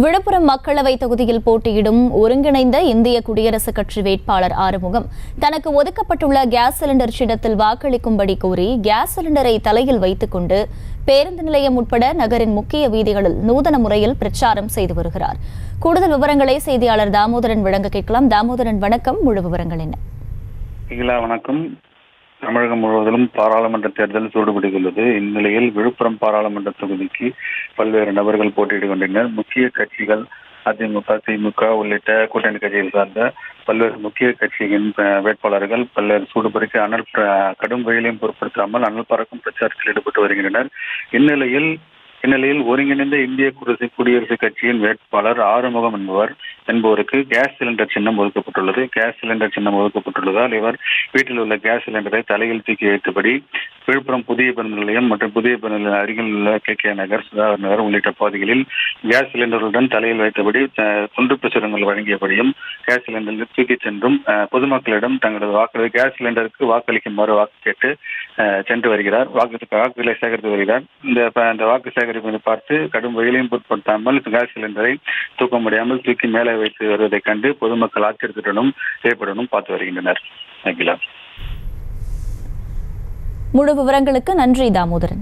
விழுப்புரம் மக்களவை தொகுதியில் போட்டியிடும் ஒருங்கிணைந்த இந்திய குடியரசுக் கட்சி வேட்பாளர் ஆறுமுகம் தனக்கு ஒதுக்கப்பட்டுள்ள கேஸ் சிலிண்டர் சின்னத்தில் வாக்களிக்கும்படி கோரி கேஸ் சிலிண்டரை தலையில் வைத்துக் கொண்டு பேருந்து நிலையம் உட்பட நகரின் முக்கிய வீதிகளில் நூதன முறையில் பிரச்சாரம் செய்து வருகிறார். கூடுதல் விவரங்களை செய்தியாளர் தாமோதரன் வழங்க கேட்கலாம். தாமோதரன், வணக்கம். முழு விவரங்கள் என்ன? வணக்கம். தமிழகம் முழுவதிலும் பாராளுமன்ற தேர்தல் சூடுபிடித்துள்ளது. இந்நிலையில் விழுப்புரம் பாராளுமன்ற தொகுதிக்கு பல்வேறு நபர்கள் போட்டியிட்டுக் கொண்டனர். முக்கிய கட்சிகள் அதிமுக, திமுக உள்ளிட்ட கூட்டணி கட்சிகள் சார்ந்த பல்வேறு முக்கிய கட்சியின் வேட்பாளர்கள் பல்வேறு சூடுபிடிக்க கடும் வெயிலையும் பொருட்படுத்தாமல் அனல் பறக்கும் பிரச்சாரத்தில் ஈடுபட்டு வருகின்றனர். இந்நிலையில் ஒருங்கிணைந்த இந்திய குடியரசுக் கட்சியின் வேட்பாளர் ஆறுமுகம் என்பவருக்கு கேஸ் சிலிண்டர் சின்னம் ஒதுக்கப்பட்டுள்ளது. கேஸ் சிலிண்டர் சின்னம் ஒதுக்கப்பட்டுள்ளதால் இவர் வீட்டில் உள்ள கேஸ் சிலிண்டரை தலையில் தூக்கி வைத்தபடி விழுப்புரம் புதிய பேருந்து நிலையம் மற்றும் புதிய பேருந்து நிலையம் அருகில் உள்ள KK நகர், சுதாகர் நகர் உள்ளிட்ட பகுதிகளில் கேஸ் சிலிண்டருடன் தலையில் வைத்தபடி துண்டு பிரசுரங்கள் வழங்கியபடியும் கேஸ் சிலிண்டரில் தூக்கிச் சென்றும் பொதுமக்களிடம் தங்களது கேஸ் சிலிண்டருக்கு வாக்களிக்குமாறு வாக்கு கேட்டு சென்று வருகிறார். வாக்குகளை சேகரித்து வருகிறார். இந்த வாக்கு சேகரிப்பை பார்த்து கடும் வெயிலையும் பொருட்படுத்தாமல் கேஸ் சிலிண்டரை தூக்க முடியாமல் தூக்கி மேலே வைத்து வருவதைக் கண்டு பொதுமக்கள் ஆச்சரியத்துடனும் ஏற்படனும் பார்த்து வருகின்றனர். முழு விவரங்களுக்கு நன்றி தாமோதரன்.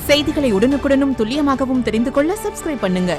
செய்திகளை உடனுக்குடனும் துல்லியமாகவும் தெரிந்து கொள்ள சப்ஸ்கிரைப் பண்ணுங்க.